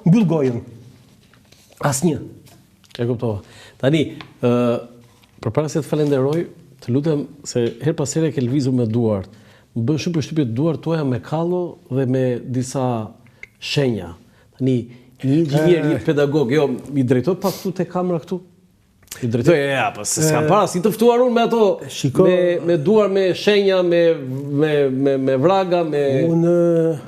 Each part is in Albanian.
mbyll gojën. Asnjë. E kuptova. Tani, përpara se të falenderoj, të lutem se her pas here ke lëvizur me duart. Më bën shumë përshtypje duart tuaja me kallo dhe me disa shenja. Tani, një inxhinier, një pedagog, jo, i drejtoj pak këtu te kamera këtu. I drejtoj, po s'kam para, si të ftuar unë me ato, me duar, me shenja, me vraga, me...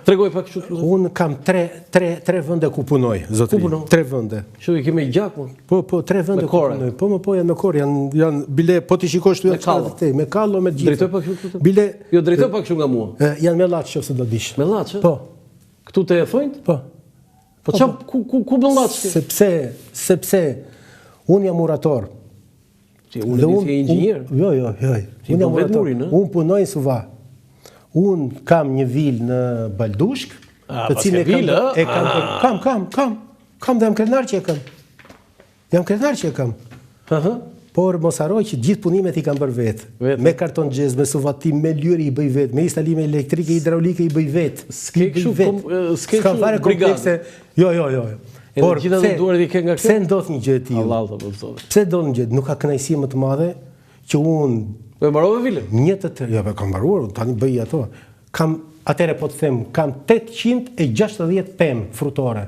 Tregoj pak kështu. Unë kam tre vende ku punoj, zotëri. 3 vende. Që i kemi gjak, Po, 3 vende ku punoj. Po, janë me korë, janë bile, po t'i shikosh të janë me kallo, me gjithë. Drejtoj pak kështu? Bile... Jo, drejtoj pak kështu nga mua. Janë me laç që se do dish. Me laç? Po. Këtu te thojnë? Po. Po qa, ku me laç? Sepse unë jam murator. Unë e inxhinier? Jo. Unë jam murator. Unë punoj në Suva. Unë kam një vilë në Baldushk, të cilën kam dhe jam krenar që e kam. Por mos harroj që gjithë punimet i kam bërë vetë. Me karton xhez, me suvatim, me lyri i bëj vetë, me instalime elektrike, hidraulike i bëj vetë. S'ka fare komplekse. Jo. Por gjitha të duarit i ke nga pse ndodh një gjë e tillë? Pse ndodh një gjë? Nuk ka kënaqësi më të madhe që unë po e mbarove vilën? Jo, kam mbaruar, tani bëj ato. Atëre po të them, kam 860 pemë frutore,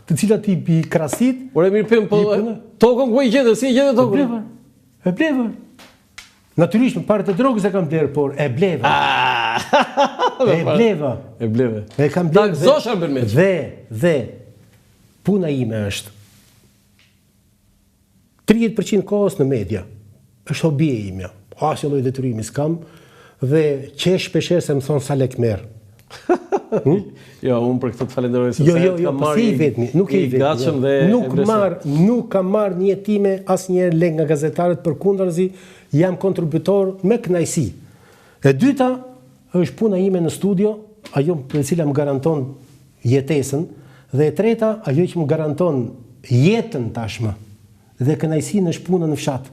të cilat i krasit. Ore mirë pemë, po tokën ku i gjetë, si i gjetë tokën? E bleva. Natyrisht, në parë të drogës e kam blerë, por e bleva. E bleva. E kam blerë. Ta gëzosha bërë me që. Dhe puna ime është 30% kohës në media. Është hobie ime. Asnjë lloj detyrimi s'kam dhe qesh shpeshherë se më thon sa lek merr. Jo, unë për këtë të falenderoj se jo, po si i vetmi, nuk e i vetmi. Nuk kam marrë një jetime asnjëherë lek nga gazetarët, përkundrazi jam kontributor me kënaqësi. E dyta është puna ime në studio, ajo për cila më garanton jetesën, dhe e treta ajo që më garanton jetën tashmë dhe kënaqësinë është puna në fshat.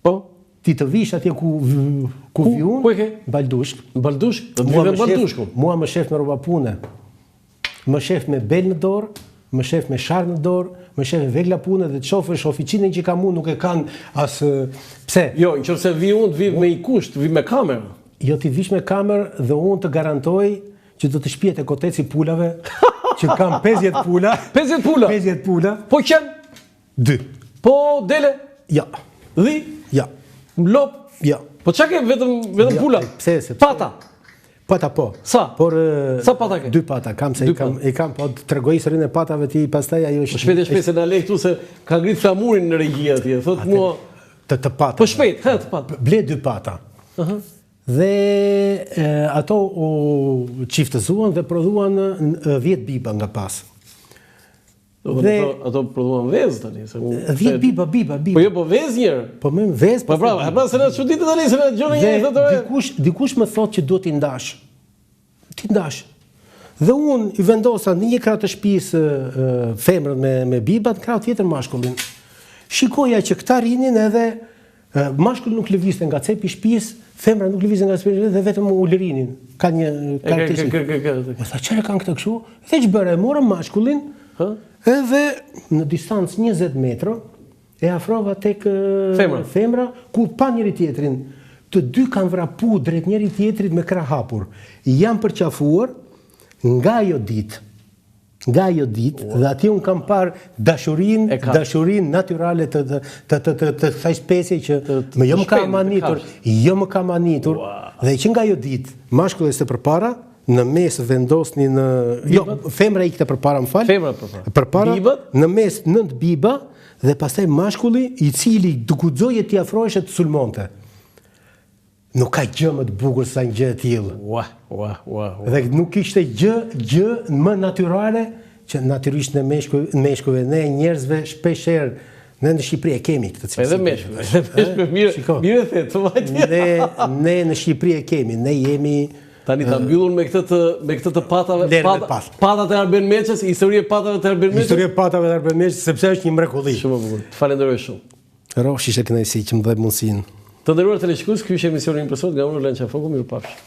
Po, ti të vish atje ku vi unë? Ku e ke? Baldushk. Baldushk? Do të vive Baldushku. Mua më shef me rroba pune. Më shef me bel në dorë, më shef me sharë në dorë, më shef me vegla pune dhe të shofësh oficinën që kam unë nuk e kanë as pse. Jo, nëse vi unë të vi me i kusht, vi me kamerë. Jo, ti vish me kamerë dhe unë të garantoj që do të shpijet e koteci pulave, që kam 50 pula. 50 pula? 50 pula. Po qenë? 2. Po dele? Ja. Dhi? Ja. Mlop? Ja. Po qa ke vetëm pula? Pse? Pata? Pata po. Sa? Por sa pata ke? 2 pata, i kam, po të tregoj historinë e patave ti pastaj ajo është. Po shpejt se na lej këtu se ka ngrit flamurin në regji atje. Thot mua të pata. Po shpejt, të pata. Ble 2 pata. Dhe ato u qiftëzuan dhe prodhuan 10 biba nga pas. Ato prodhuan vezë tani. 10 biba. Po jo, po vezë njërë. Po me vezë. Po pra, se në çuditë tani, se në gjone njërë. Dhe dikush më thot që duhet t'i ndash. T'i ndash. Dhe unë i vendosa në një krah të shtëpisë femrën me bibat, në krah tjetër mashkullin. Shikoja që këta rinin edhe mashkulli nuk lëvizte nga cepi i shtëpisë, femra nuk lëvizte nga cepi dhe vetëm u lërinin. Ka një karakteristikë. Po sa çfarë kanë këto kështu? Dhe ç'bëre, morëm mashkullin, edhe në distancë 20 metra e afrova tek femra ku pa njëri tjetrin. Të dy kanë vrapu drejt njëri tjetrit me krah hapur. Janë përqafuar nga ajo ditë. Dhe ati unë kam parë dashurin natyrale të thaj specie që jo më ka manitur, dhe që nga jo ditë, mashkulli ishte përpara, në mes vendosni në... Jo, femra ikte përpara, më falë. Femra përpara. Bibat? Në mes 9 biba, dhe pastaj mashkulli i cili dukuxoje t'i afroheshe të sulmonte. Nuk ka gjë më të bukur sa një gjë e tillë. Dhe nuk ishte gjë më natyrale që natyrisht në meshkujve, ne njerëzve shpeshherë, ne në Shqipëri e kemi këtë cilësi. Edhe meshkujve, mire the, të vajtja. Ne në Shqipëri e kemi, ne jemi... Tani ta mbyllun me këtë të patave, patat e Arben Meçës, historie patave të Arben Meçës. Historie patave të Arben Meçës, sepse është një mrekulli. Shumë bukur. Falenderoj shumë. Rosh ishte kënaqësi që më dhe mundësinë. Të nderuar teleshikues, ky është emisioni i sot nga unë Lança Foku, mirupafshim.